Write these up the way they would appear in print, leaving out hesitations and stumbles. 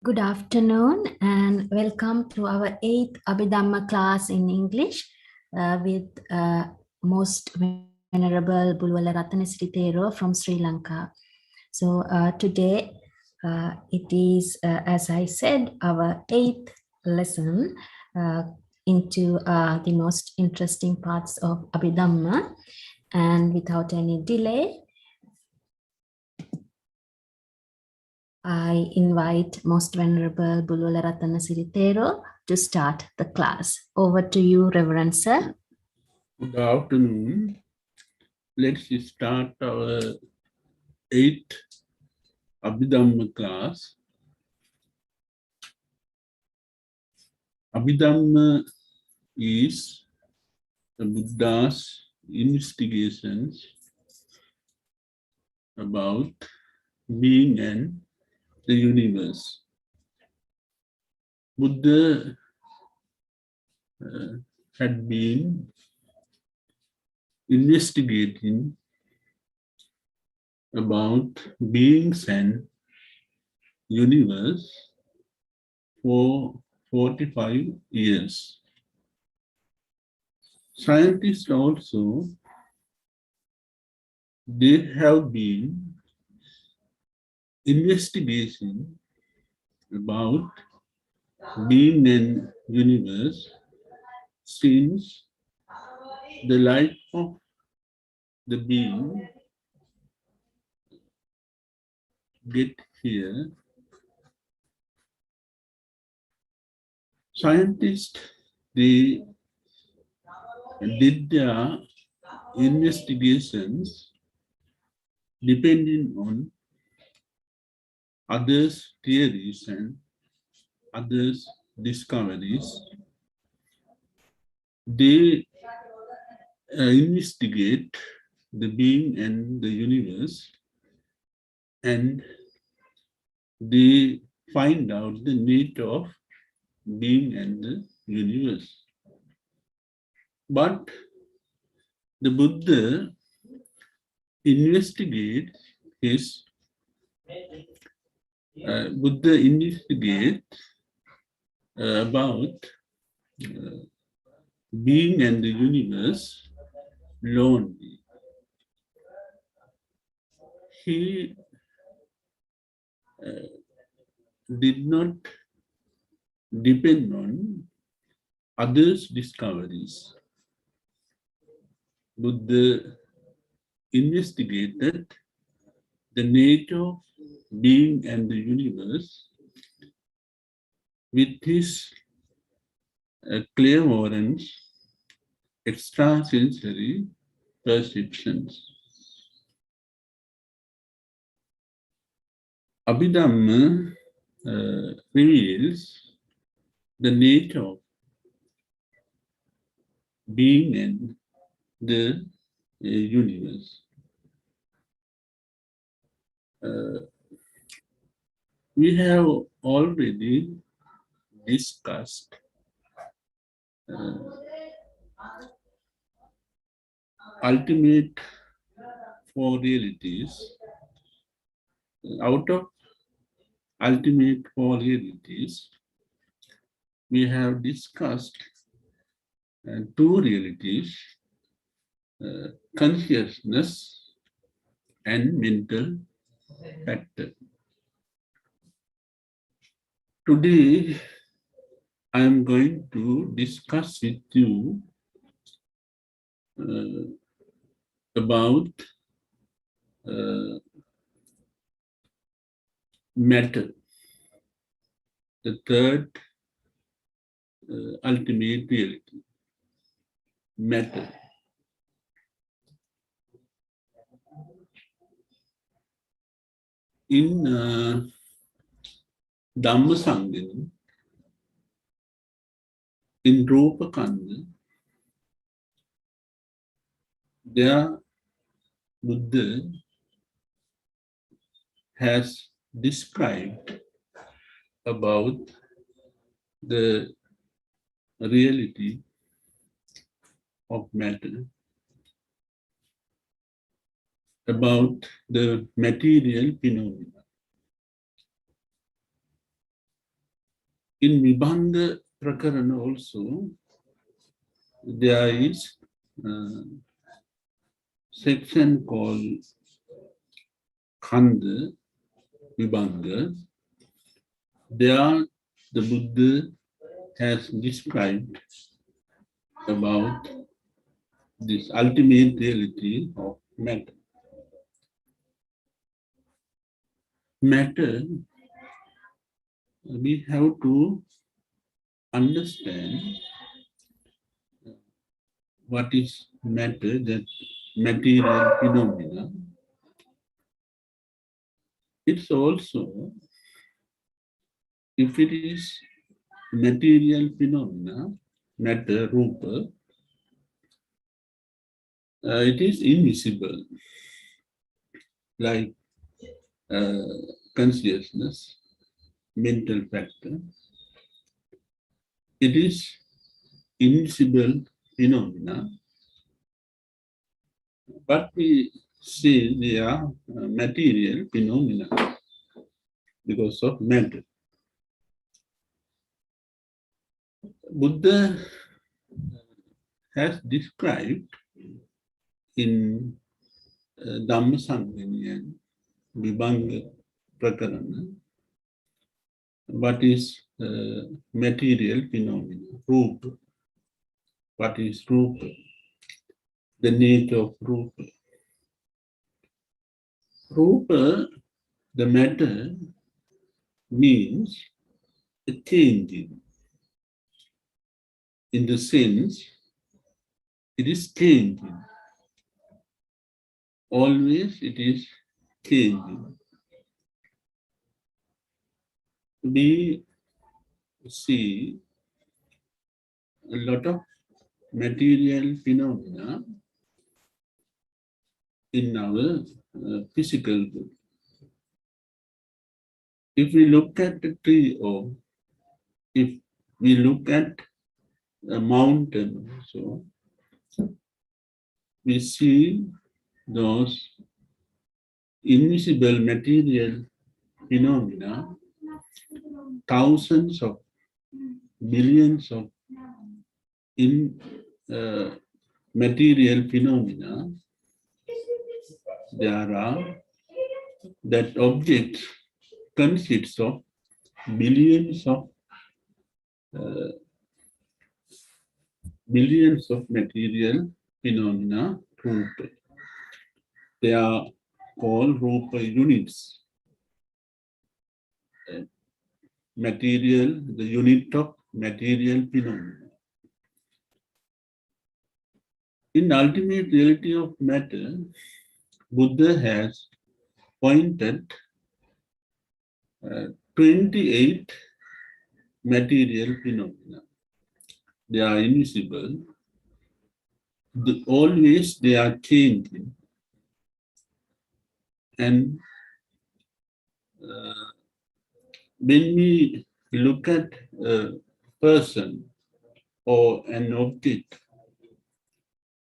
Good afternoon and welcome to our 8th Abhidhamma class in English with Most Venerable Bulwala Rattanasiri Thero from Sri Lanka. So today it is, as I said, our 8th lesson into the most interesting parts of Abhidhamma. And without any delay, I invite Most Venerable Bulwala Rattanasiri Thero to start the class. Over to you, Reverend Sir. Good afternoon. Let's start our 8th Abhidhamma class. Abhidhamma is the Buddha's investigations about being and the universe. Buddha had been investigating about beings and universe for 45 years. Scientists also, they have been investigating about being and universe since the life of the being get here. Scientists, they did their investigations depending on others' theories and others' discoveries. They investigate the being and the universe, and they find out the nature of being and the universe. But the Buddha investigates his Buddha investigates about being and the universe lonely. He did not depend on others' discoveries. Buddha investigated the nature of being and the universe with his clairvoyance, extrasensory perceptions. Abhidhamma reveals the nature of being and the universe. We have already discussed ultimate four realities. Out of ultimate four realities, we have discussed two realities, consciousness and mental factor. Today, I am going to discuss with you about matter, the third ultimate reality, matter. In Dhamma Sangha, in Rupa Kanda, there Buddha has described about the reality of matter, about the material phenomena. In Vibhanga Prakarana also, there is a section called Khanda Vibhanga. There, the Buddha has described about this ultimate reality of matter. Matter, we have to understand what is matter, that material phenomena. It's also, if it is material phenomena, matter, rupa, it is invisible, like consciousness, mental factor. It is invisible phenomena, but we say they are material phenomena because of matter. Buddha has described in Dhamma Sangani and Vibhanga Prakarana what is material phenomena, rupa. What is rupa? The nature of rupa. Rupa, the matter, means a changing. In the sense, it is changing. Always it is changing. We see a lot of material phenomena in our physical world. If we look at the tree, or if we look at a mountain also, we see those invisible material phenomena, thousands of millions of material phenomena. There are, that object consists of billions of material phenomena, rupa. They are called rupa units. Material, the unit of material phenomena. In ultimate reality of matter, Buddha has pointed 28 material phenomena. They are invisible. Always they are changing. And when we look at a person or an object,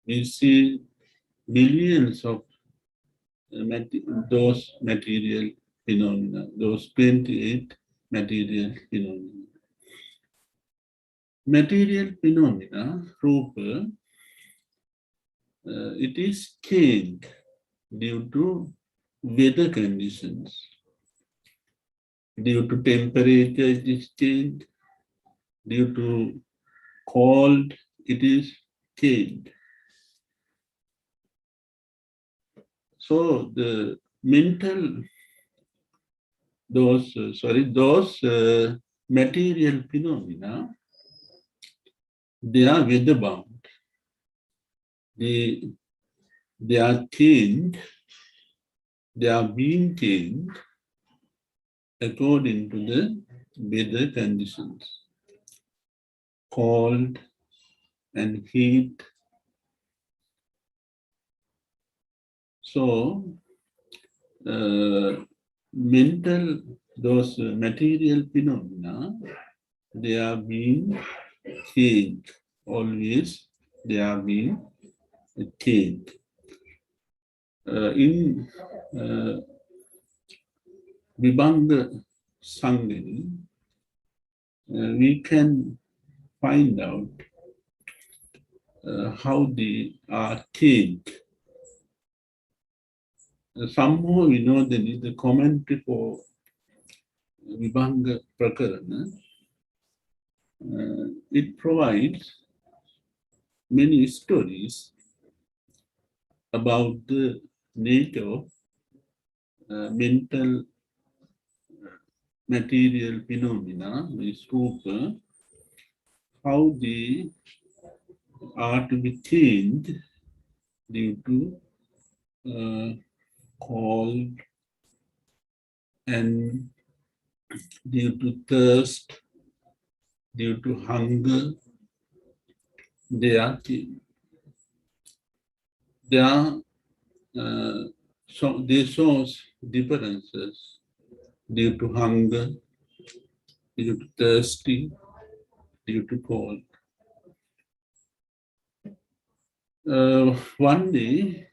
we see billions of those material phenomena, those 28 material phenomena. Material phenomena, rupa, it is changed due to weather conditions. Due to temperature, it is changed. Due to cold, it is changed. So the mental, those material phenomena, they are weather bound. They are changed. They are being changed according to the weather conditions. Cold and heat. So, mental, those material phenomena, they are being changed. Always they are being changed. In Vibhanga Sangani, we can find out how they are changed. Somehow we know that is the commentary for Vibhanga Prakarana. It provides many stories about the nature of mental material phenomena, is rupa, how they are to be changed due to cold and due to thirst, due to hunger. They are changed. They are so they show differences due to hunger, due to thirsty, due to cold. One day,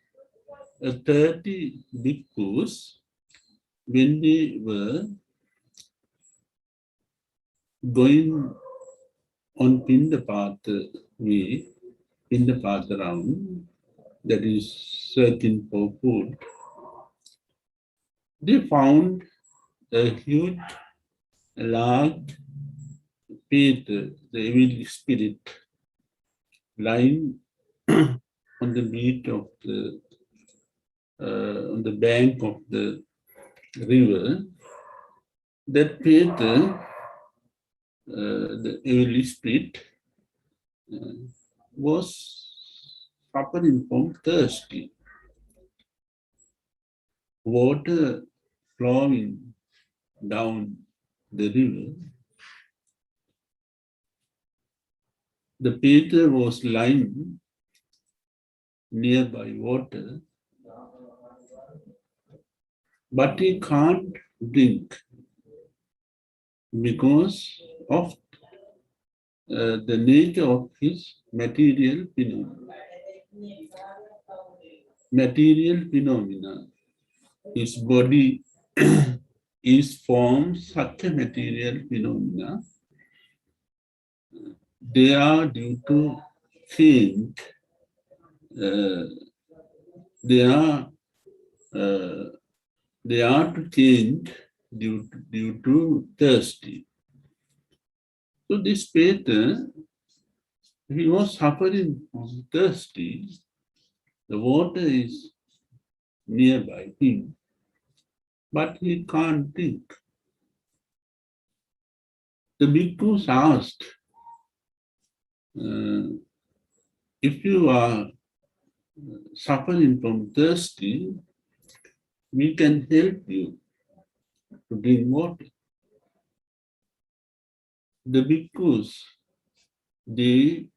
30 bhikkhus, when they were going on Pindapata way, Pindapata round, that is searching for food, they found a huge, large Peter, the evil spirit, lying on the beach of the on the bank of the river. That Peter, the evil spirit, was suffering from thirsty. Water flowing down the river. The Peter was lying nearby water, but he can't drink because of the nature of his material phenomena. Material phenomena. His body is formed such a material phenomena. They are due to change. They are to change due to thirsty. So this Peter, he was suffering from thirsty. The water is nearby him, but he can't drink. The bhikkhus asked, if you are suffering from thirsty, we can help you to drink water. The bhikkhus, they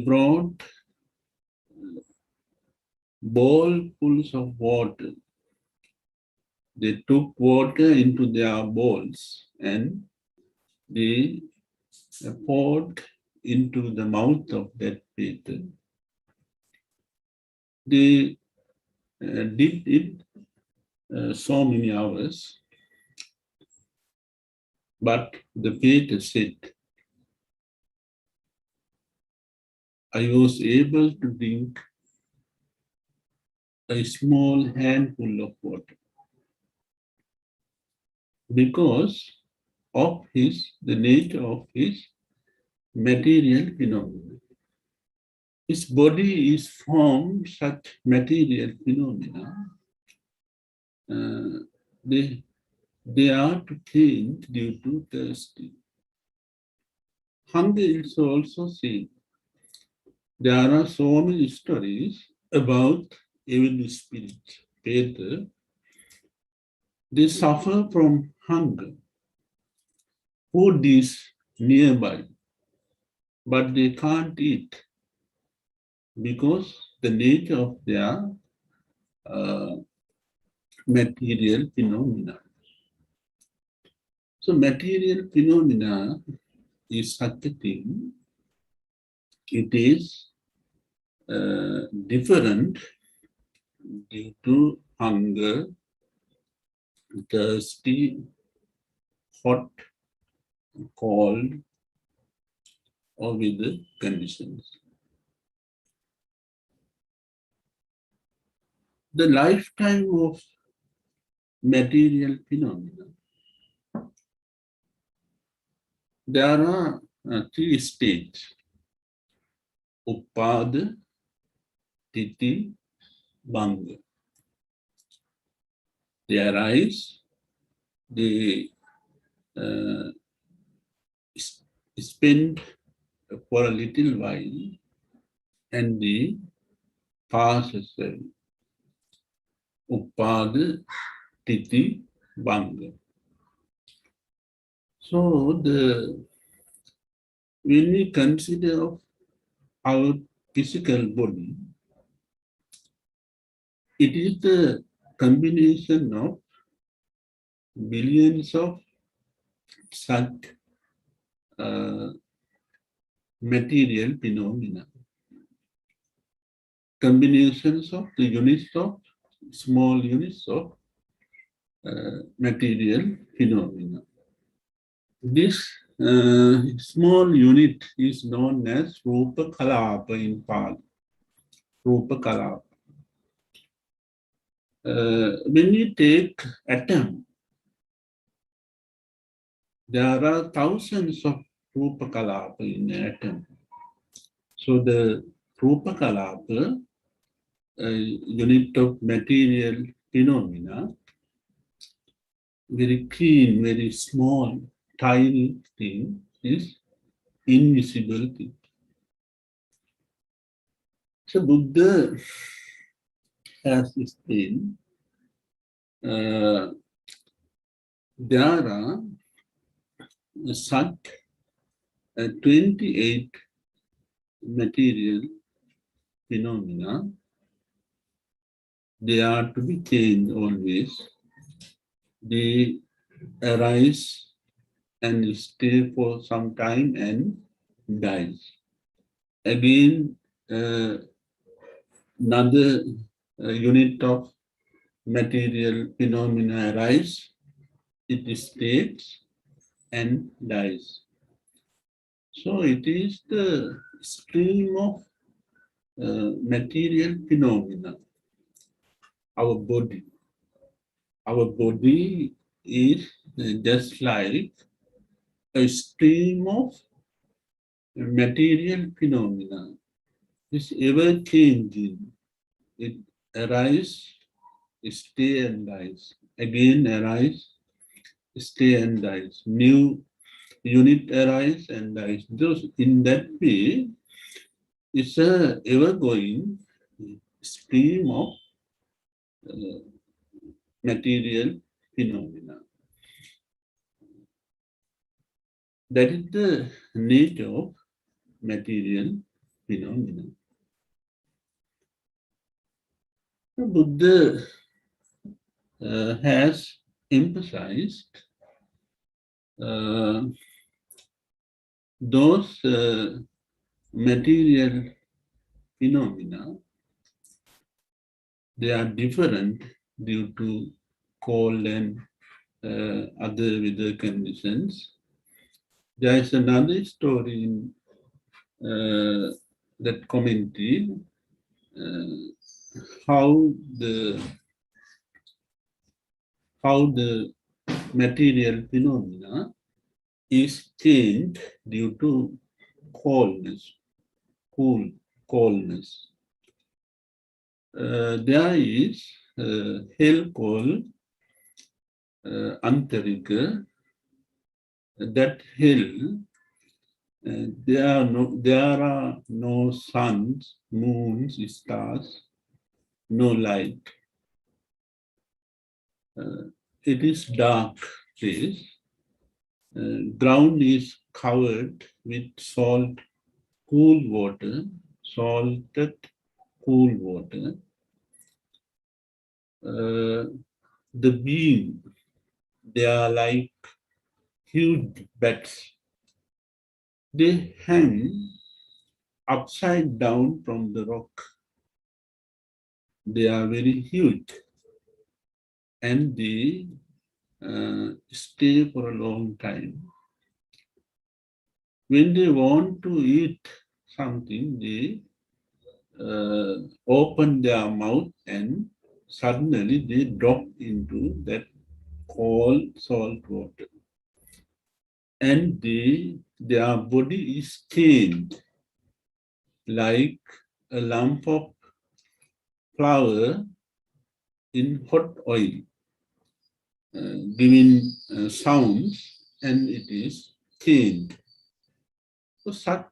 brought bowlfuls of water. They took water into their bowls and they poured into the mouth of that Peter. They did it so many hours, but the Peter said, I was able to drink a small handful of water because of the nature of his material phenomena. His body is formed such material phenomena. They are to change due to thirsty. Hunger is also seen. There are so many stories about evil spirits. Peter, they suffer from hunger. Food is nearby, but they can't eat because the nature of their material phenomena. So material phenomena is such a thing. It is different due to hunger, thirsty, hot, cold, or weather conditions. The lifetime of material phenomena. There are three stages: Uppada, Titi, Banga. They arise, they uh, spend for a little while, and they pass as well. Uppada, Titi, Banga. So when we consider our physical body, it is the combination of billions of such uh, material phenomena, combinations of the units of small units of material phenomena. This small unit is known as Rupa Kalapa in Pali. Rupa Kalapa. When you take atom, there are thousands of Rupa Kalapa in an atom. So the Rupa Kalapa, unit of material phenomena, very keen, very small, tiny thing is invisible thing. So Buddha has explained there are such 28 material phenomena. They are to be changed always. They arise and stay for some time and dies. Again, another unit of material phenomena arise, it stays and dies. So it is the stream of material phenomena. Our body. Our body is just like a stream of material phenomena. It's ever changing. It arises, stay and dies. Again arise, stay and dies. New unit arise and dies. Those in that way, it's a ever-going stream of material phenomena. That is the nature of material phenomena. The Buddha has emphasized those material phenomena. They are different due to cold and other weather conditions. There is another story in that commentary how the material phenomena is changed due to coldness, coldness. There is hell called Antarika. That hell, there are no suns, moons, stars, no light. It is dark place. Ground is covered with cool water, salted cool water. The beam, they are like huge bats. They hang upside down from the rock. They are very huge and they stay for a long time. When they want to eat something, they open their mouth and suddenly they drop into that cold salt water. And their body is stained like a lump of flour in hot oil, giving sounds, and it is stained. So such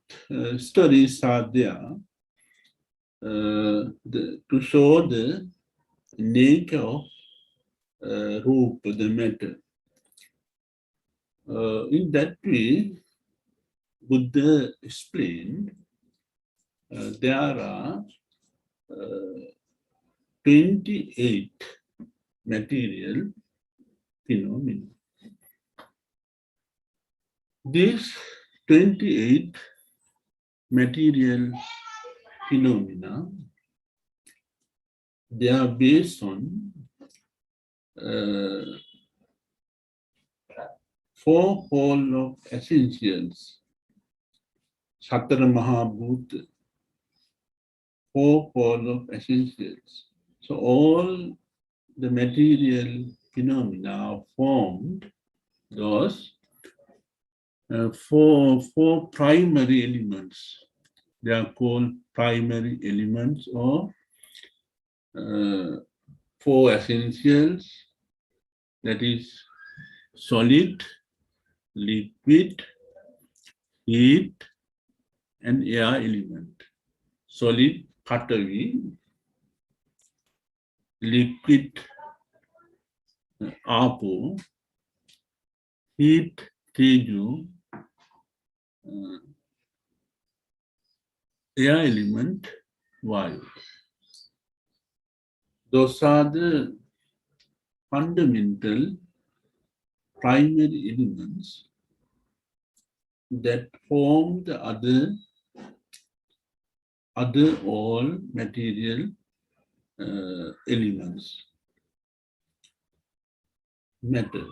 stories are there to show the nature of root, the matter. In that way, Buddha explained there are 28 material phenomena. These 28 material phenomena, they are based on fourfold of essentials, Satara Mahabhuta, fourfold of essentials. So all the material phenomena are formed, those four primary elements. They are called primary elements or four essentials, that is solid, liquid, heat, and air element. Solid, Patavi, liquid, Apo, heat, Teju, air element, Vayu. Those are the fundamental primary elements that form the other all material elements, matter.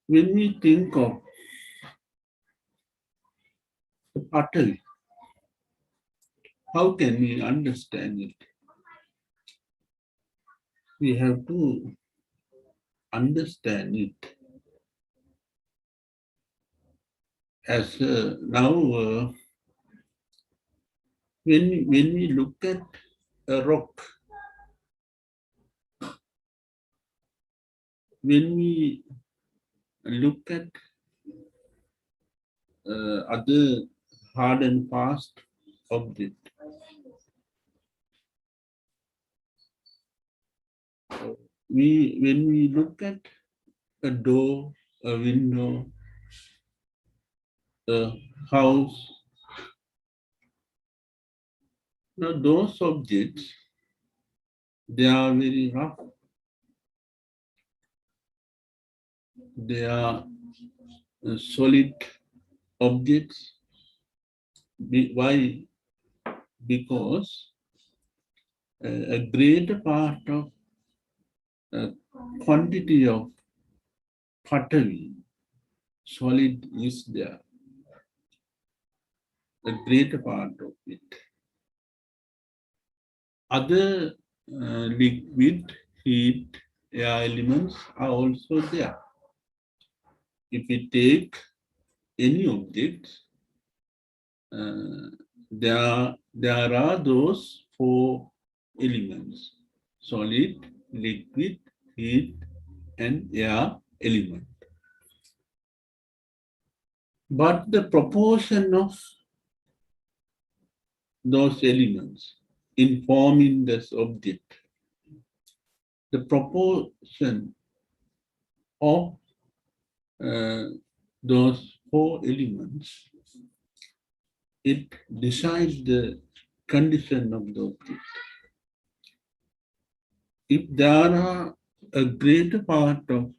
When we think of the Patavi, how can we understand it? We have to understand it as now when we look at a rock, when we look at other hard and fast object, when we look at a door, a window, a house, now those objects, they are very rough. They are solid objects. Why? Because a great part of quantity of Patavi, solid, is there. A great part of it. Other liquid, heat, air elements are also there. If we take any object, there are those four elements: solid, liquid, heat, and air element. But the proportion of those elements in forming this object, the proportion of those four elements, it decides the condition of the object. If there are a greater part of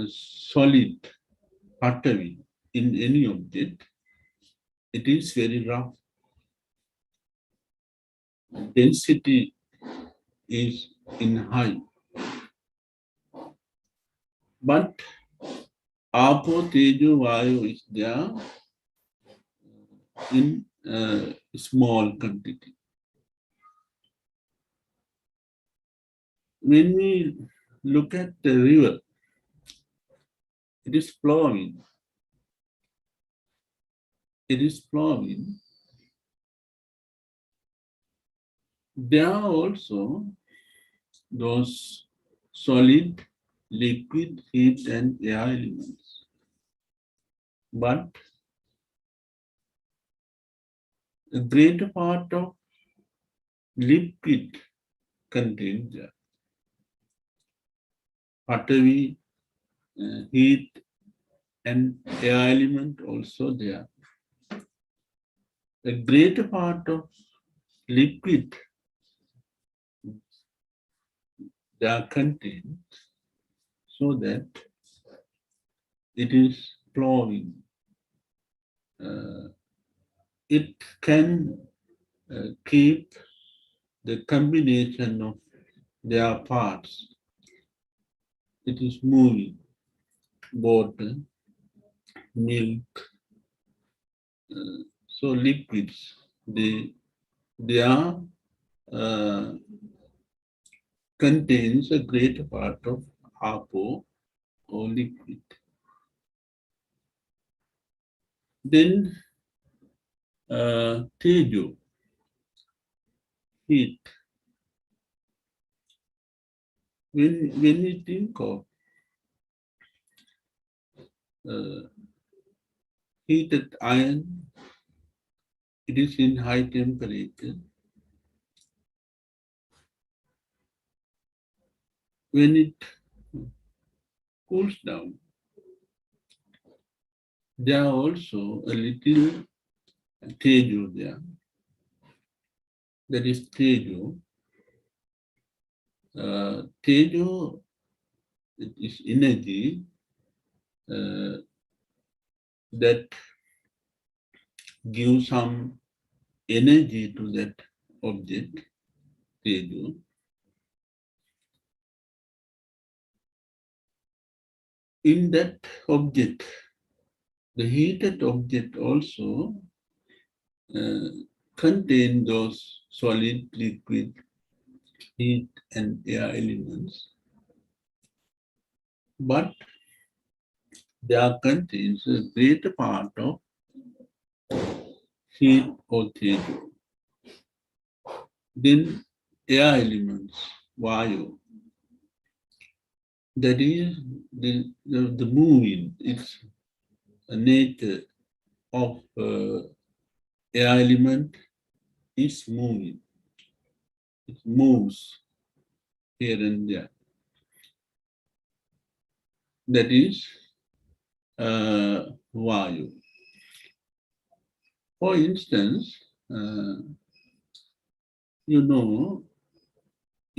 solid Patavi in any object, it is very rough. Density is in high. But Apo, Tejo, Vayu is there in small quantity. When we look at the river, it is flowing. It is flowing. There are also those solid, liquid, heat, and air elements. But a greater part of liquid contains there. Watery, heat, and air element also there. A greater part of liquid they are contained so that it is flowing. It can keep the combination of their parts. It is moving. Water, milk, so liquids, they are contains a greater part of apo or liquid. Then tejo, heat. When we think of heated iron, it is in high temperature. When it cools down, there are also a little tejo there. That is tejo. Tejo is energy that gives some energy to that object, tejo. In that object, the heated object also contain those solid, liquid, heat, and air elements, but there contains a greater part of heat or tejo. Then air elements, vayu, that is the moving, it's a nature of air element is moving. It moves here and there. That is vayu. For instance, you know,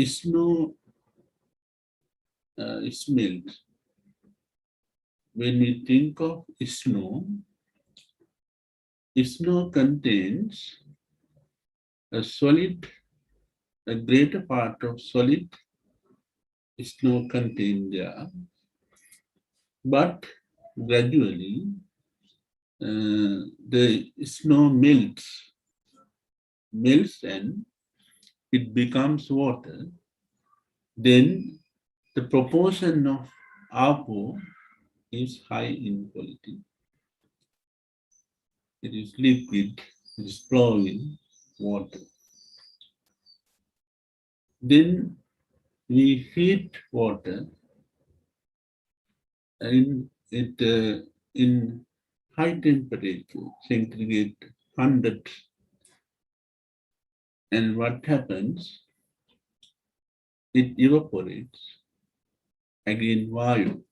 snow smelt. When we think of snow, snow contains a solid, a greater part of solid snow contained there, but gradually the snow melts and it becomes water. Then the proportion of apo is high in quality. It is liquid, it is flowing water. Then we heat water and it in high temperature, centigrade 100. And what happens? It evaporates. Again, vayu.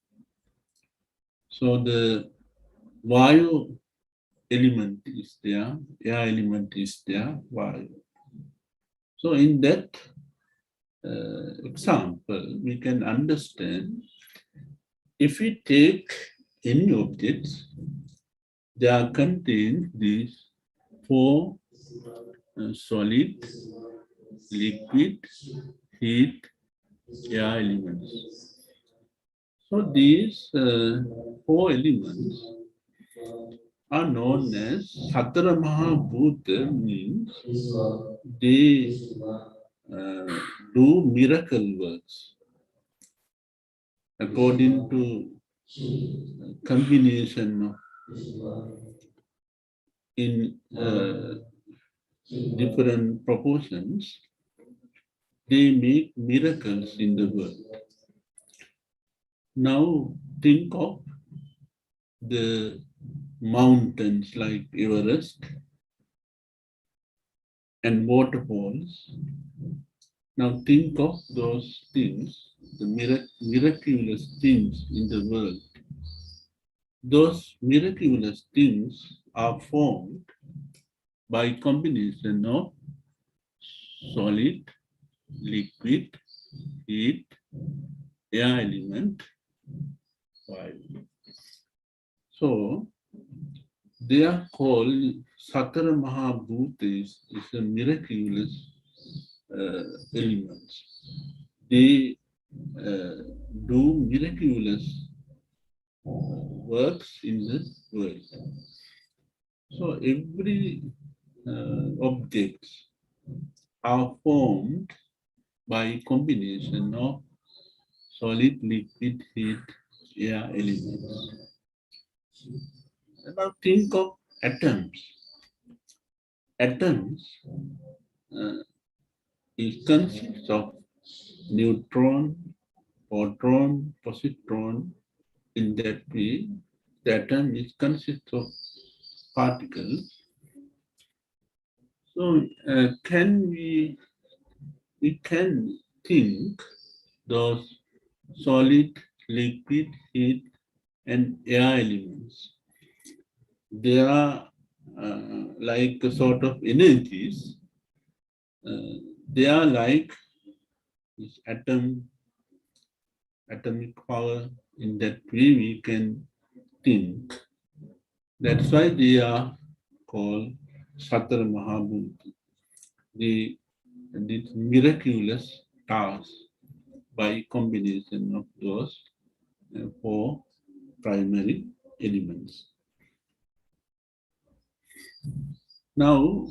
So the vayu element is there, air element is there, vayu. So in that example, we can understand if we take any objects, they are contained these four solid, liquid, heat, air elements. So these four elements are known as Satara Mahabhuta, means they do miracle works according to combination in different proportions. They make miracles in the world. Now think of the mountains like Everest and waterfalls. Now think of those things, the miraculous things in the world. Those miraculous things are formed by combination of solid, liquid, heat, air element, fire. So they are called Satara Mahabhutas, is a miraculous elements. They do miraculous works in the world. So every objects are formed by combination of solid, liquid, heat, air elements. Now think of atoms. Atoms it consists of neutron, proton, positron. In that way, the atom is consists of particles. So can we can think those solid, liquid, heat, and air elements. They are like a sort of energies. They are like this atomic power. In that way, we can think. That's why they are called Satara Mahabhuta. They did miraculous tasks by combination of those four primary elements. Now,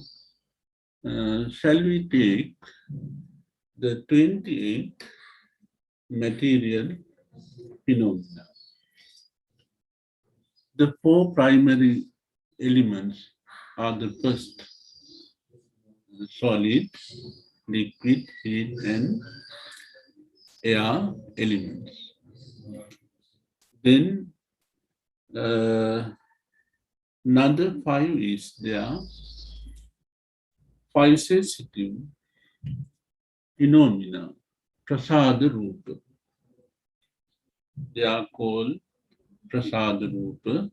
shall we take the 28 material phenomena? The four primary elements are the first solid, liquid, heat, and air elements. Then another five is there. Five sensitive phenomena, prasada rupa. They are called prasada rupa,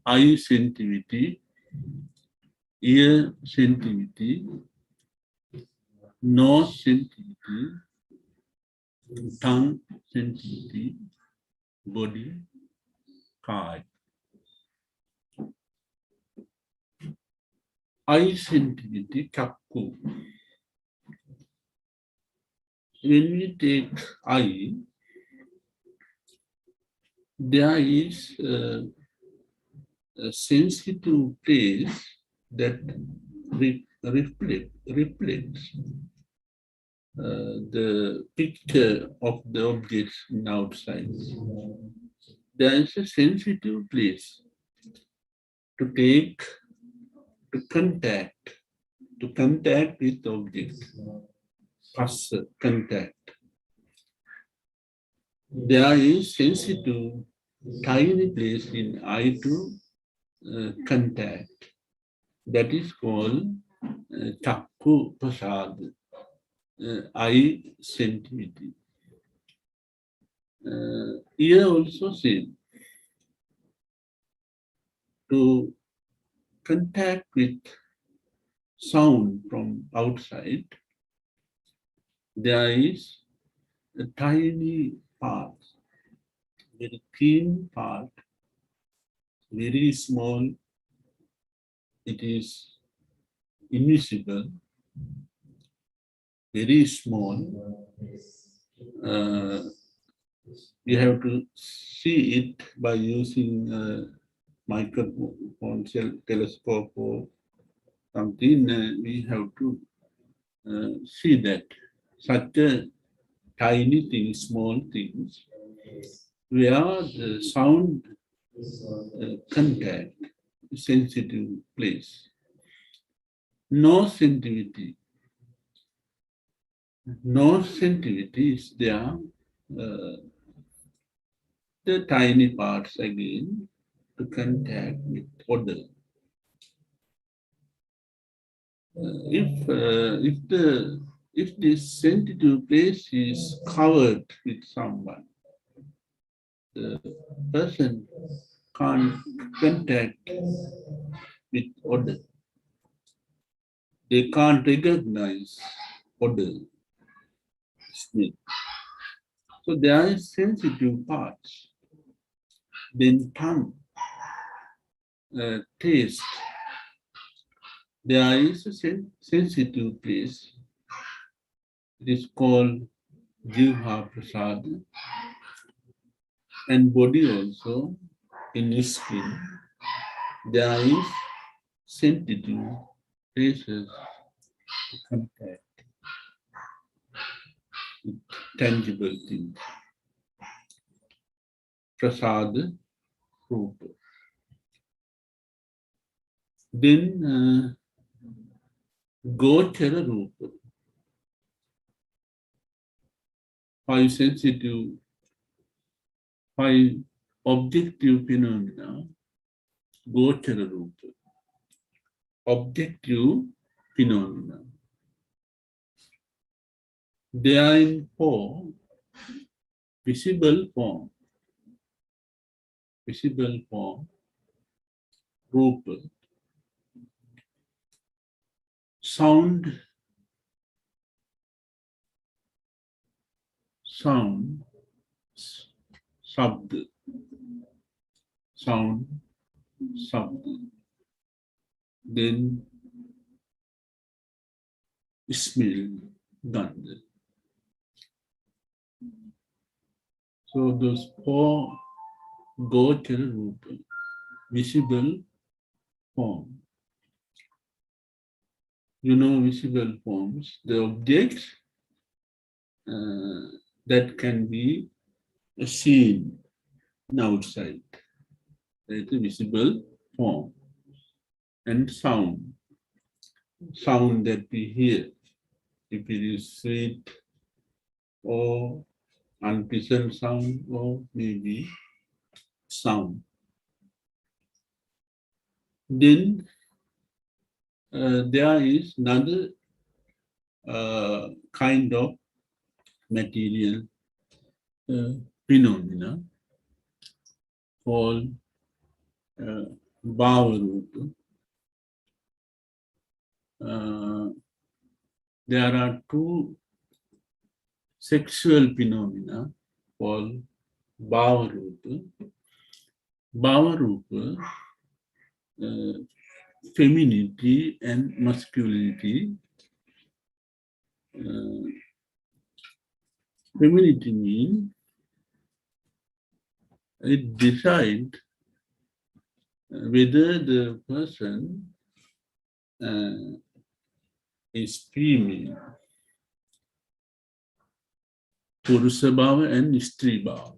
eye sensitivity, ear sensitivity, nose sensitivity, tongue sensitivity, body, kaya. Eye sensitivity, chakku. When we take eye, there is a sensitive place that reflects the picture of the objects in outside. There is a sensitive place to take to contact with object, contact. There is sensitive tiny place in eye to contact. That is called chakku prasad, eye sensitivity. Ear also same. To contact with sound from outside, there is a tiny part, very thin part, very small. It is invisible. very small. You have to see it by using a microphone telescope or something. We have to see that such a tiny thing, small things, where the sound contact, sensitive place. No sensitivity. No sensitivity is there. The tiny parts again to contact with odor. If this sensitive place is covered with someone, the person can't contact with odor. They can't recognize odor, smell. So there is sensitive parts. Then tongue, taste. There is a sensitive place. It is called Jivha Prasad. And body also, in the skin, there is sensitive places to contact with tangible things. Prasad, Rupa. Then Gochara Rupa. Five sensitive, five objective phenomena. Gochara Rupa. Objective phenomena. They are in four: visible form, Rupa, sound, Shabda, sound, Shabda. Then smell, Gandha. So those four Gochara Rupa, visible form. You know visible forms, the objects that can be seen outside. That is a visible form. And sound that we hear, if it is sweet or unpleasant sound or maybe sound. Then there is another kind of material phenomena called Bhavarupa. There are two sexual phenomena called Bhavarupa. Bhavarupa, femininity and masculinity. Femininity means it decides whether the person is female, Purusha Bhava and Stri Bhava.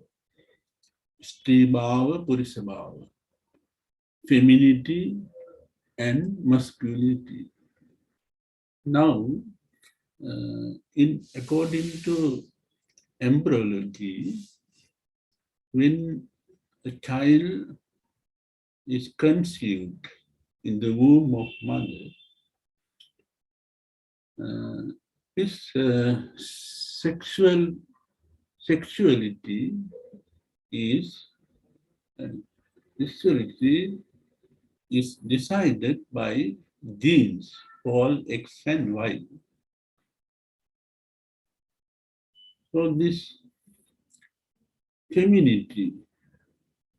Stri Bhava, Purusha Bhava. Femininity and masculinity. Now, according to embryology, when a child is conceived in the womb of mother, his sexuality is decided by genes called X and Y. So this femininity,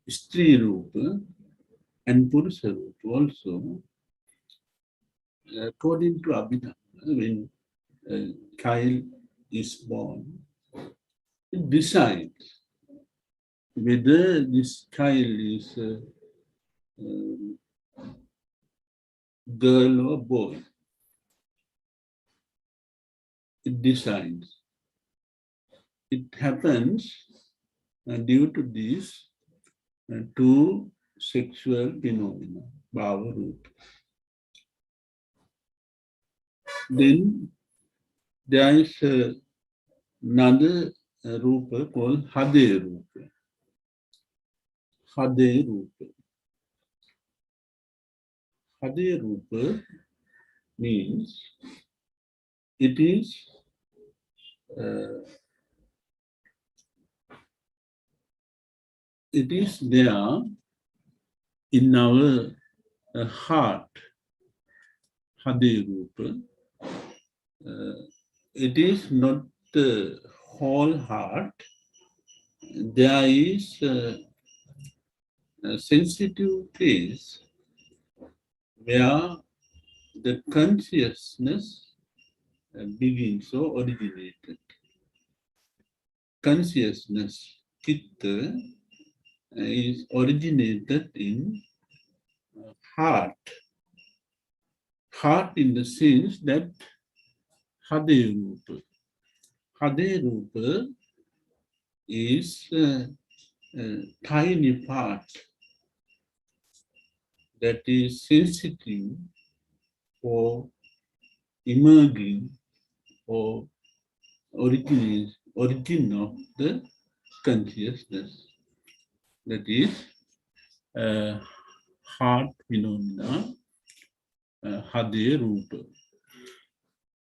Stri Rupa and Purusha Rupa also, according to Abhidhamma, when a child is born, it decides whether this child is a, girl or boy. It decides. It happens due to these two sexual phenomena, bhava rupa. Then there is another rupa called hade rupa. Hade rupa. Hade rupa means it is there in our heart. Hade rupa. It is not the whole heart. There is a sensitive place where the consciousness begins or originated. Consciousness, chitta, is originated in heart. Heart in the sense that hade rupa. Hade rupa is a tiny part that is sensitive for emerging or origin of the consciousness. That is heart phenomena, hade rupa.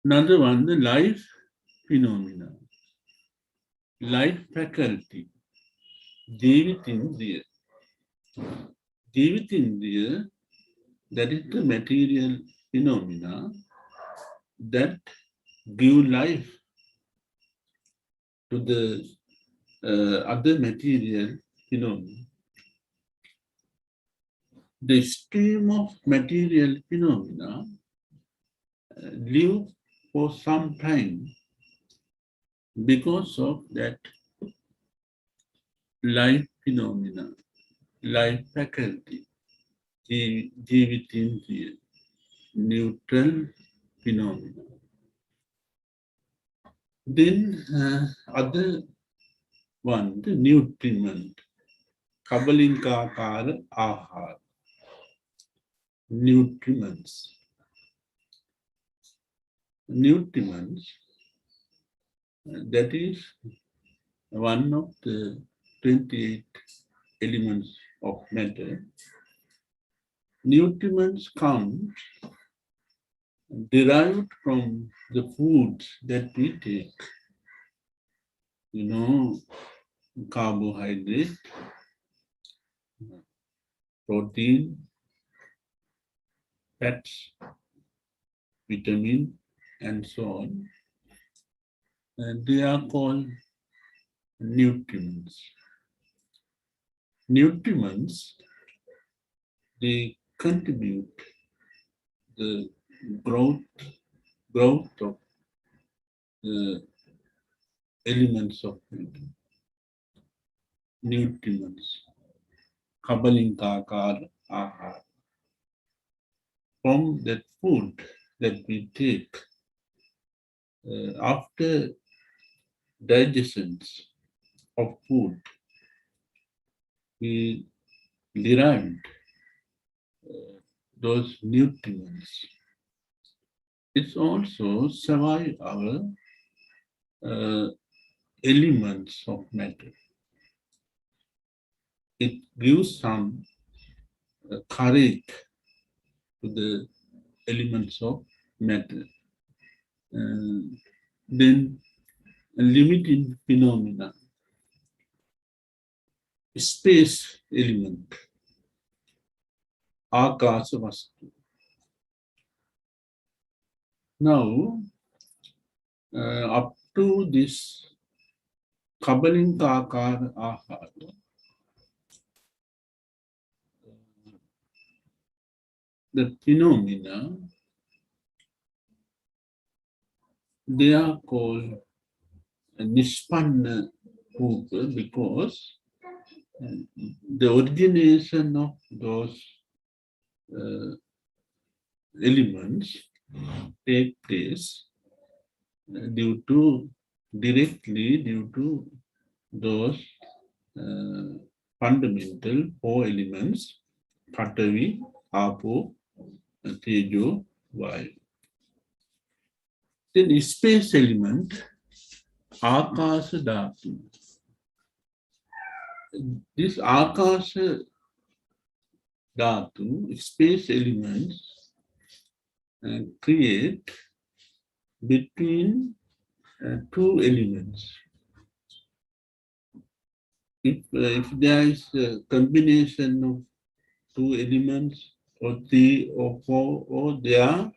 Another one, the life phenomena, life faculty, jivitindriya. Jivitindriya, that is the material phenomena that give life to the other material phenomena. The stream of material phenomena live for some time because of that life phenomena, life faculty, jivitindriya, neutral phenomena. Then other one, the nutriment, kabalinkakara ahar, nutriments. Nutriments, that is one of the 28 elements of matter. Nutriments come derived from the foods that we take. You know, carbohydrate, protein, fats, vitamin, and so on. And they are called nutriments. Nutriments, they contribute the growth of the elements of matter. Nutriments, kabalinkakar ahar. From that food that we take, after digestions of food, we derived those nutriments. It's also survive our elements of matter. It gives some courage to the elements of matter. Then limiting phenomena, space element, akasa vastu. Now, up to this kabalinkakara ahara, the phenomena They are called Nishpanna Rupa because the origination of those elements take place directly due to those fundamental four elements, Patavi, Apo, Tejo, Vayu. Then space element, Akasha Dhatu. This Akasha Dhatu, space elements, create between two elements. If there is a combination of two elements or three or four, or there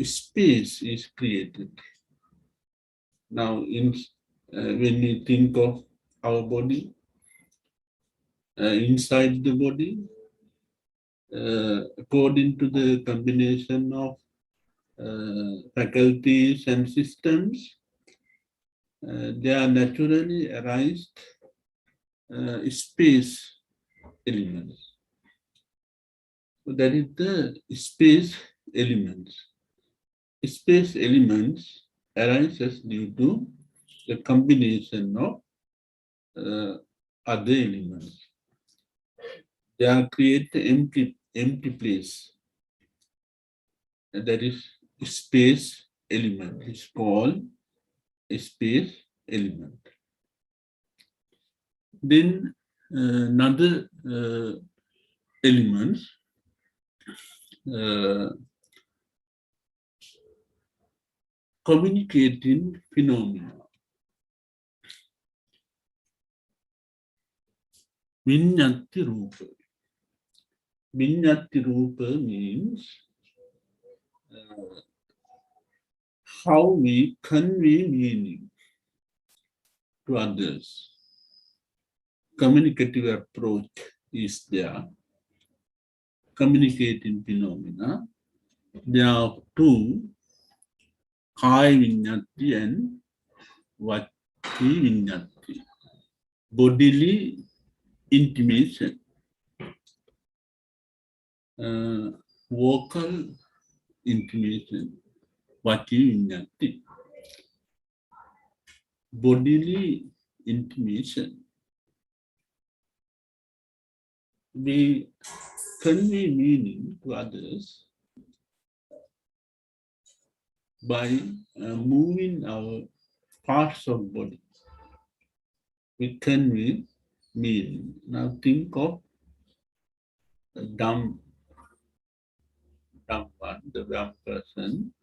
space is created. Now, when we think of our body, inside the body, according to the combination of faculties and systems, they are naturally arised space elements. So that is the space elements. Space elements arises due to the combination of other elements. They are create empty place. And that is space element. It's called a space element. Then another elements communicating phenomena. Vinyati Rupa. Vinyati Rupa means how we convey meaning to others. Communicative approach is there. Communicating phenomena. There are two, Kaya Vinyati and Vati Vinyati. Bodily intimation. Vocal intimation. Vati Vinyati. Bodily intimation. We convey meaning to others by moving our parts of body. We convey meaning. Now think of a dumb one, the dumb person.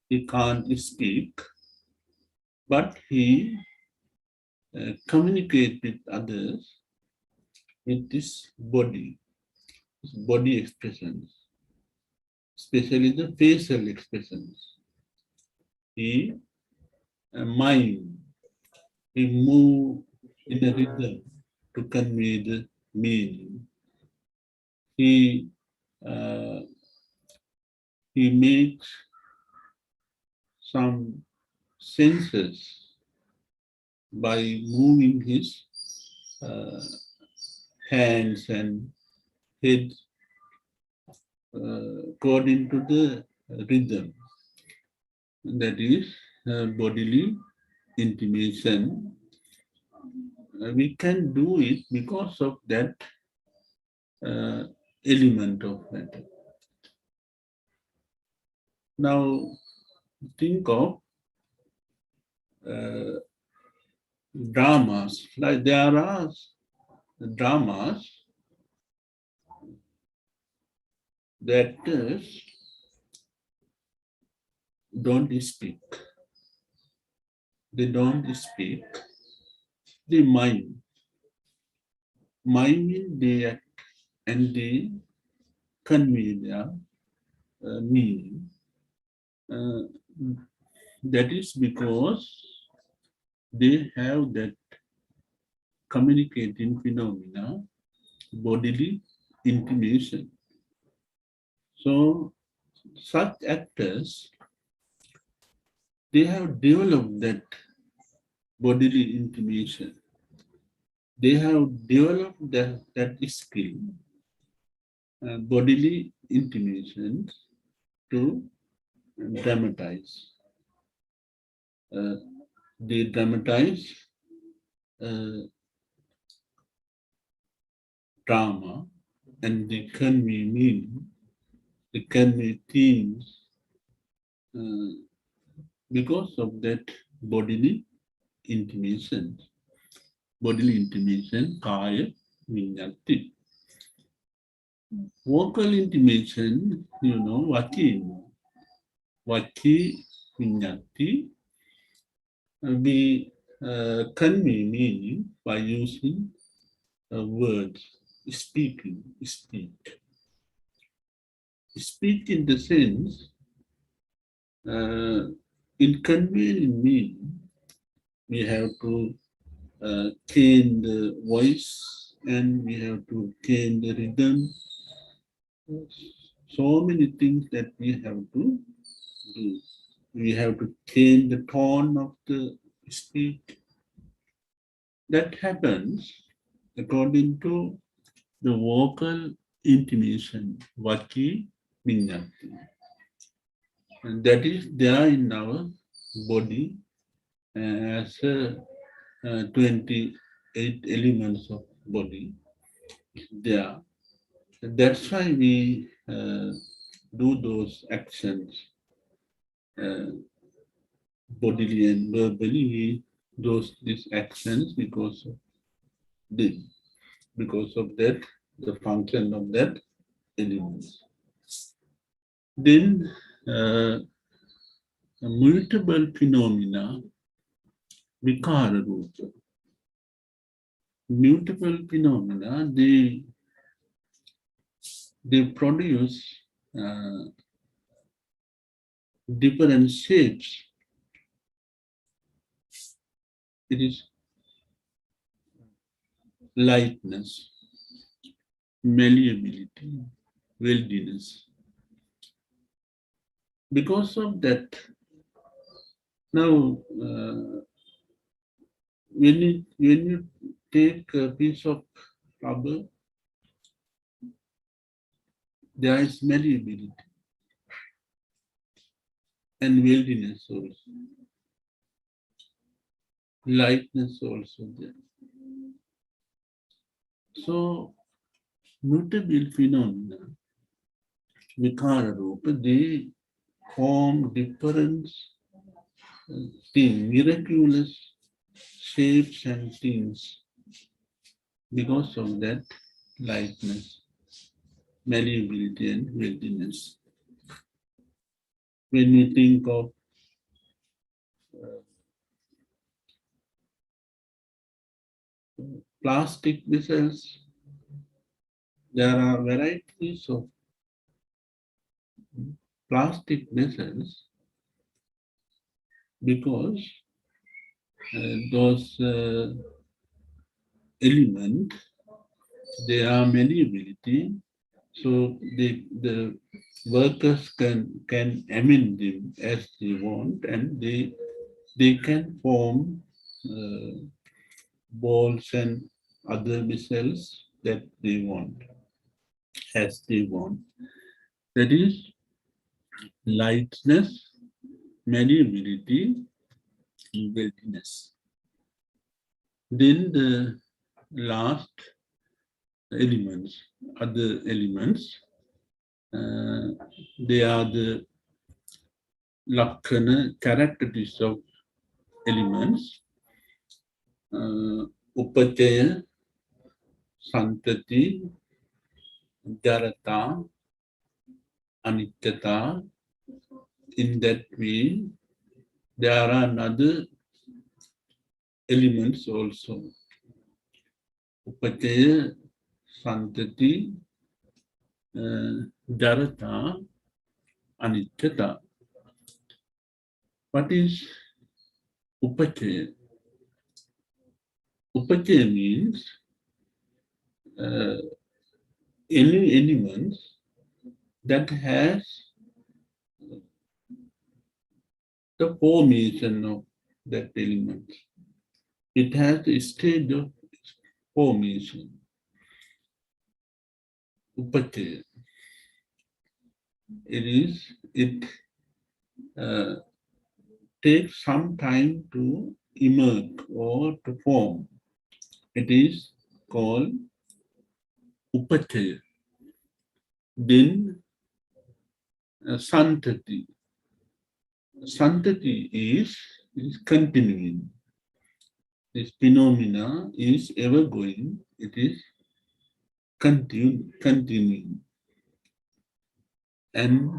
He can't speak, but he communicates with others with his body expressions, especially the facial expressions. He mind, he move in a rhythm to convey the meaning. He makes some senses by moving his hands and head according to the rhythm. That is bodily intimation. We can do it because of that element of matter. Now think of dramas. Like there are dramas that don't speak. They don't speak. They mime. Miming they act and they convey their meaning. That is because they have that communicating phenomena, bodily intimation. So such actors they have developed that bodily intimation. They have developed that skill, bodily intimation, to dramatize. Uh, they dramatize uh, drama and they convey meaning, they convey themes uh, because of that bodily intimation. Bodily intimation, kaya, vinyati. Vocal intimation, vaki. Vaki, vinyati. We convey meaning by using words, speaking, speak. Speak in the sense, in conveying meaning, we have to change the voice and we have to change the rhythm. So many things that we have to do. We have to change the tone of the speech. That happens according to the vocal intimation, vaki vinyati. And that is there in our body as 28 elements of body there. That's why we do those actions bodily and verbally. These actions the, because of that, the function of that elements. Then mutable phenomena, vikara rupa. Mutable phenomena, they produce different shapes. It is lightness, malleability, weldiness. Because of that, now when you take a piece of rubber, there is malleability and weldiness also, lightness also there. So mutable phenomena, vikara rupa, they form different things, miraculous shapes and things because of that lightness, malleability and weldiness. When we think of plastic vessels, there are varieties of plastic vessels because those elements, they are malleability, so the workers can amend them as they want, and they can form balls and other vessels that they want, as they want. That is lightness, malleability, and weightiness. Then the last elements, other elements, they are the lakkana characteristics of elements, upachaya, santati, jarata, anityata. In that way, there are other elements also. Upachaya, santati, jarata, anityata. What is upachaya? Upachaya means any elements that has the formation of that element. It has a stage of formation, upachaya. It takes some time to emerge or to form. It is called upachaya. Then santati. Santati is continuing. This phenomena is ever going. It is continuing. And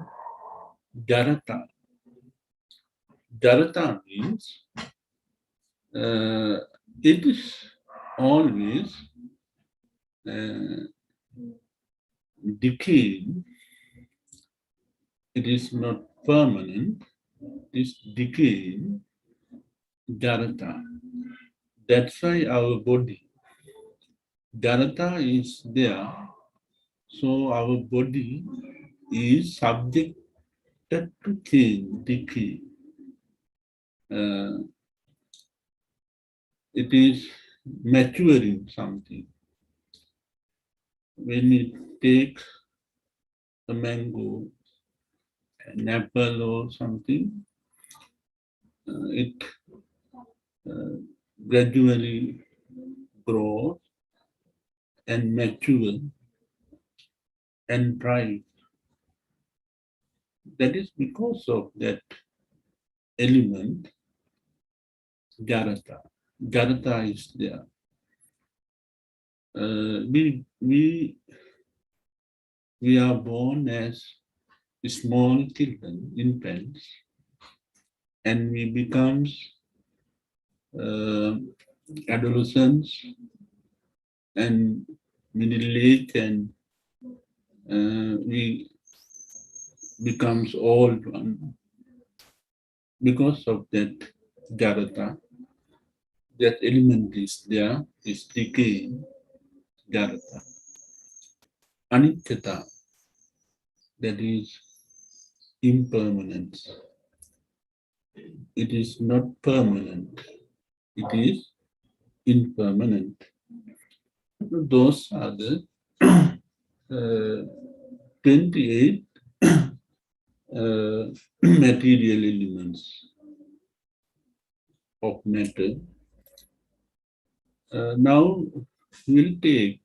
jarata. Jarata means it is always uh, decaying. It is not permanent. It is decaying. Jarata. That's why our body, Jarata is there. So our body is subjected to change, decay. It is maturing something. When it takes a mango, an apple or something, it gradually grows and matures and dries. That is because of that element, Jarata. Jarata is there. We are born as small children, infants, and we become adolescents and middle age, and we becomes old one because of that jarata. That element is there, is decaying jarata. Anityata, that is impermanence. It is not permanent. It is impermanent. Those are the 28 material elements of matter. Now we'll take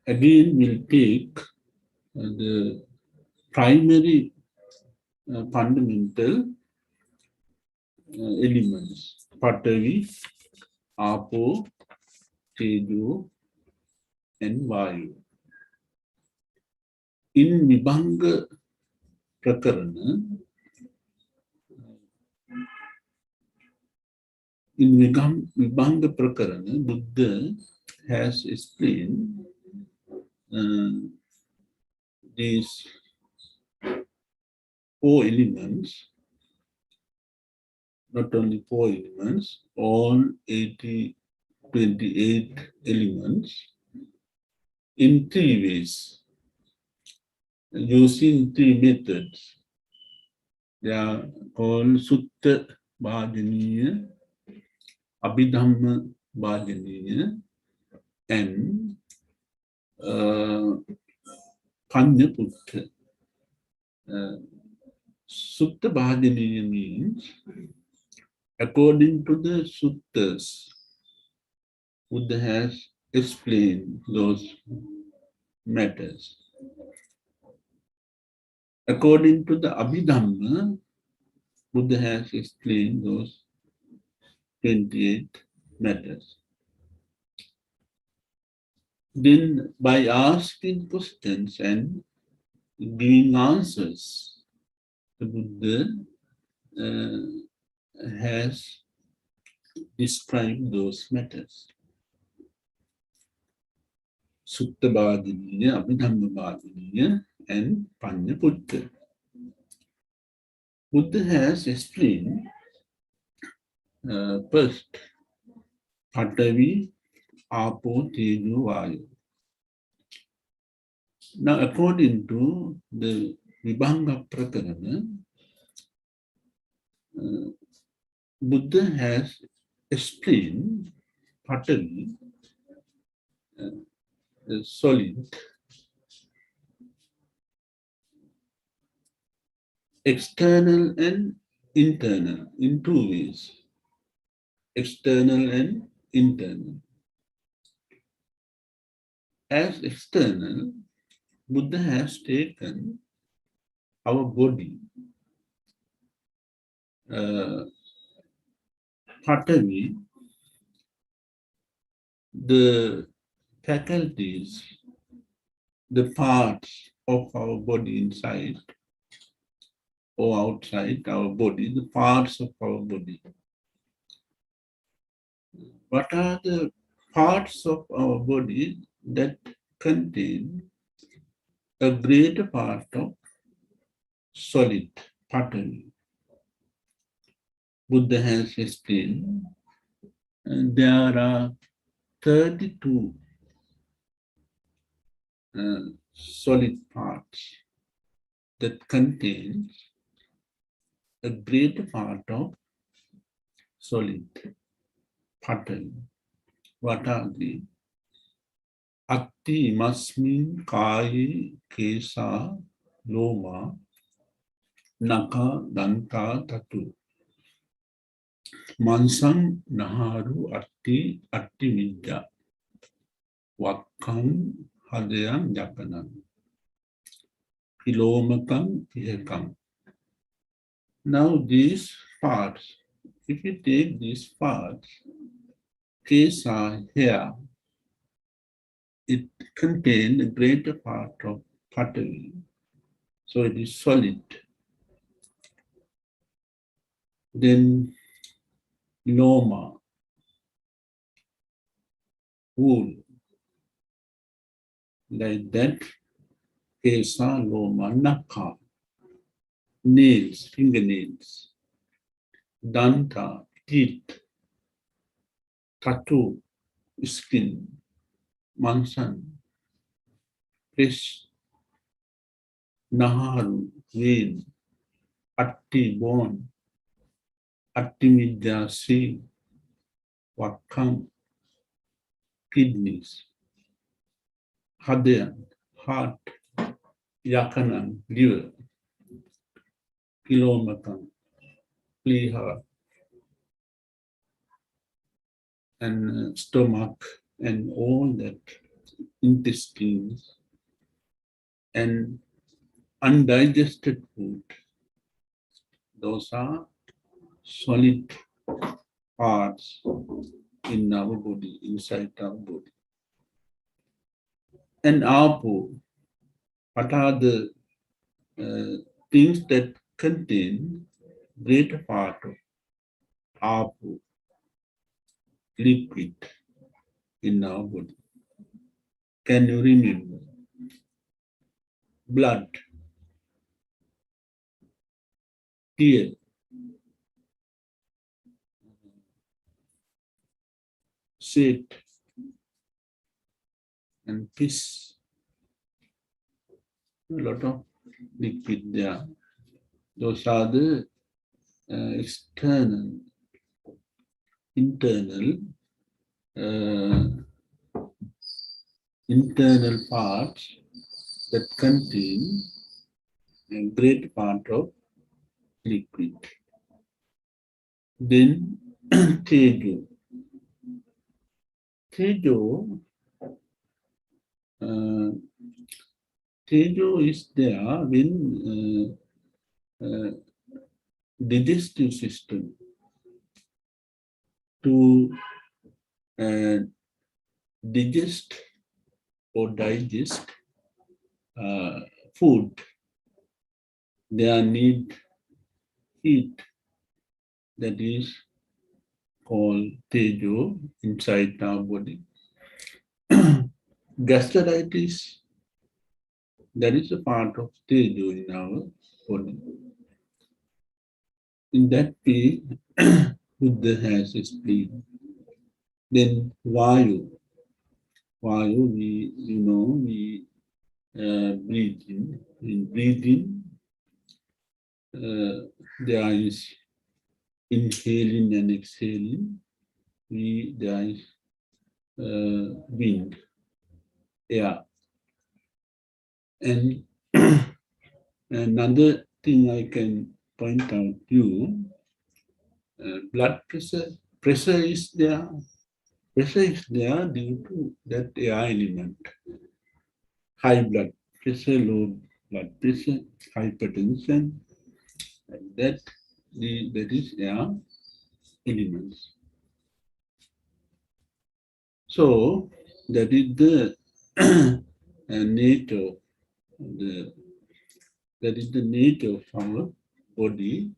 again we'll take the primary fundamental elements: Patavi, Apo, Tejo, and Vayu. In Vibhanga Prakarana, Vibhanga Prakarana, Buddha has explained these 4 elements, not only 4 elements, all 28 elements in 3 ways, using 3 methods. They are called Sutta Bhajaniya, Abhidhamma Bhajaniya, and Panyaputta. Sutta Bhajaniya means, according to the suttas, Buddha has explained those matters. According to the Abhidhamma, Buddha has explained those 28 matters. Then, by asking questions and giving answers, the Buddha has described those matters. Sutta Bhajaniya, Abhidhamma Bhajaniya, and Panyaputta. Buddha has explained first Patavi, Apo, Tejo, Vayu. Now, according to the Vibhanga Prakarana, Buddha has explained Patavi, solid, external and internal in two ways. External and internal. As external, Buddha has taken our body, Patavi, the faculties, the parts of our body inside or outside our body, the parts of our body. What are the parts of our body that contain a greater part of solid pattern? Buddha has explained, and there are 32 solid parts that contains a greater part of solid pattern. What are they? Atti masmin kaye kesa loma naka danta tatu. Mansang naharu atti atti vidya. Vakkam hadayam yakanam. Kilomakam pihakam. Now these parts, if you take these parts, kesa, hair, it contains a greater part of pottery, so it is solid. Then loma, wool, like that, kesa, loma, naka, nails, fingernails, danta, teeth, tattoo, skin, mansan, fish, naharu, vein, atti, bone, attimidya, sea, wakam, kidneys, hadyan, heart, yakanan, liver, kilomakam, pleha, and stomach, and all that intestines, and undigested food. Those are solid parts in our body, inside our body. And apo, what are the things that contain greater part of apo, liquid in our body? Can you remember? Blood, tear, sweat, and piss. A lot of liquid there. Those are the external, internal parts that contain a great part of liquid. Then Tejo. Tejo is there when digestive system to digest or digest food. There need heat that is called Tejo inside our body. Gastritis, that is a part of Tejo in our body. In that way, Buddha has explained. Then Vayu. Vayu, we breathe in. In breathing, there is inhaling and exhaling. There is wind, air. And another thing I can point out to you, blood pressure. Pressure is there. Pressure is there due to that air element. High blood pressure, low blood pressure, hypertension, and that is air elements. So that is the nature the nature of our body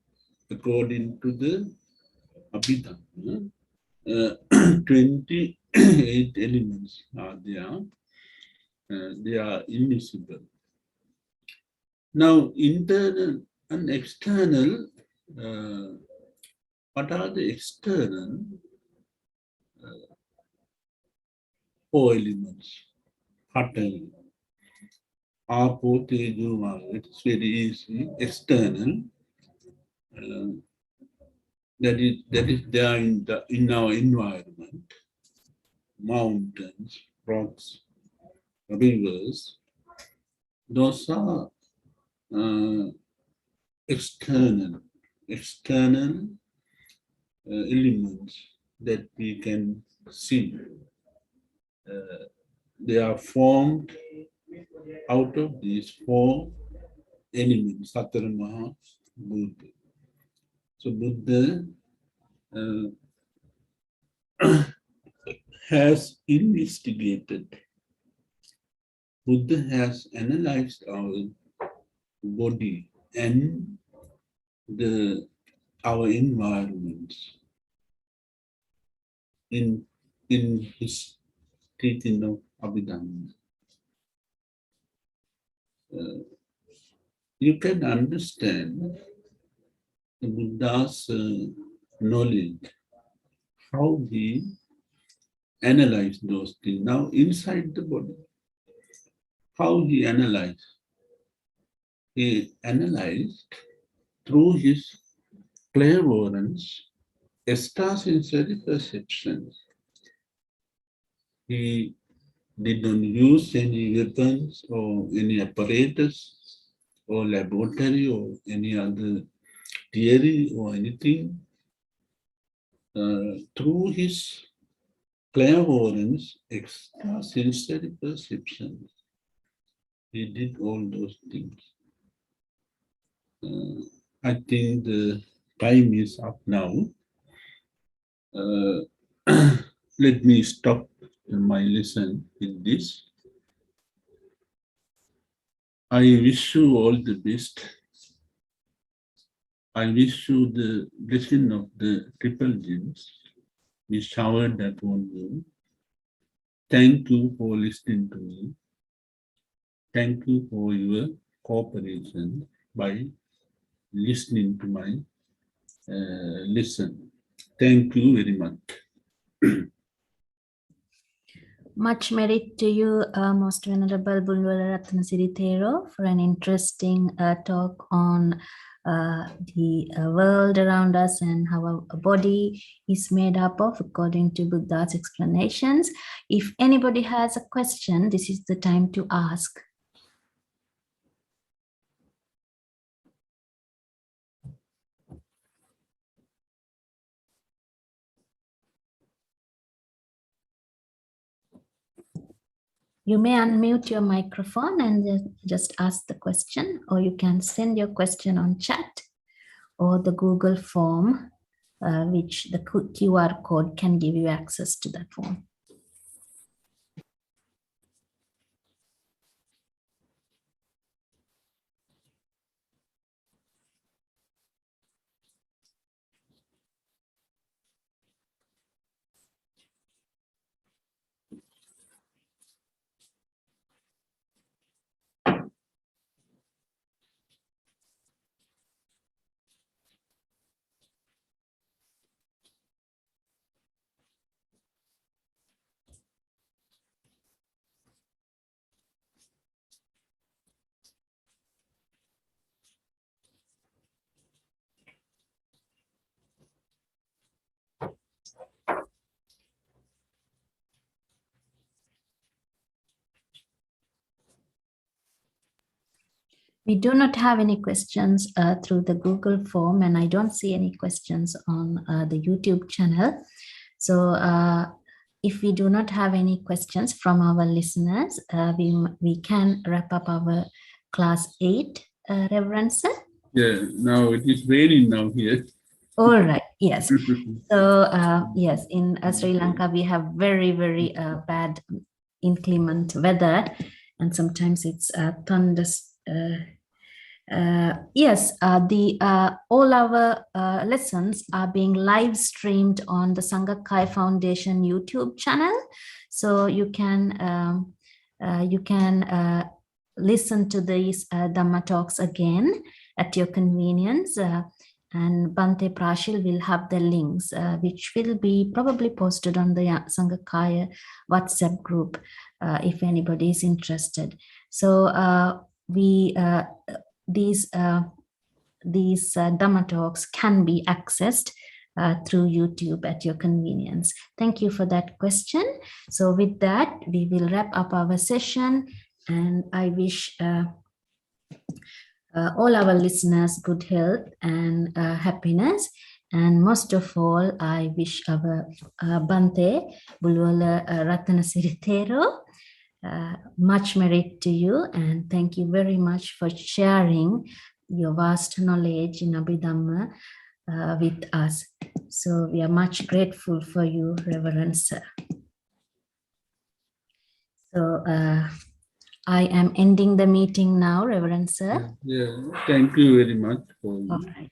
according to the Abhidhamma. 28 elements are there. They are invisible. Now, internal and external, what are the external four elements? Water, Apo, Tejo, Vaya. It's very easy. External, that is there in our environment. Mountains, rocks, rivers. Those are external elements that we can see. They are formed out of these four elements, Satara Maha Buddha. So Buddha has investigated, Buddha has analyzed our body and our environments in his teaching of Abhidhamma. You can understand the Buddha's knowledge, how he analyzed those things. Now, inside the body, how he analyzed? He analyzed through his clairvoyance, extrasensory perceptions. He did not use any weapons or any apparatus or laboratory or any other theory or anything. Through his clairvoyance, extrasensory perceptions, he did all those things. I think the time is up now. Let me stop my lesson with this. I wish you all the best. I wish you the blessing of the triple gems be showered upon you. Thank you for listening to me. Thank you for your cooperation by listening to my lesson. Thank you very much. Much merit to you, Most Venerable Bulwala Ratnasiri Thero, for an interesting talk on the world around us and how our body is made up of according to Buddha's explanations. If anybody has a question, this is the time to ask. You may unmute your microphone and just ask the question, or you can send your question on chat or the Google form, which the QR code can give you access to that form. We do not have any questions through the Google form, and I don't see any questions on the YouTube channel. So if we do not have any questions from our listeners, we can wrap up our class 8, Reverend Sir. Yeah, now it is raining now here. All right, yes. So yes, in Sri Lanka, we have very, very bad inclement weather, and sometimes it's thunders. Yes, all our lessons are being live streamed on the Sangakai Foundation YouTube channel, so you can listen to these Dhamma talks again at your convenience. And Bante Prashil will have the links, which will be probably posted on the Sangakaya WhatsApp group if anybody is interested. So these Dhamma talks can be accessed through YouTube at your convenience. Thank you for that question. So with that, we will wrap up our session, and I wish all our listeners good health and happiness. And most of all, I wish our Bante Bulwala Ratanasiri Thero much merit to you, and thank you very much for sharing your vast knowledge in Abhidhamma with us. So we are much grateful for you, Reverend Sir. So I am ending the meeting now, Reverend Sir. Yeah, thank you very much for All right.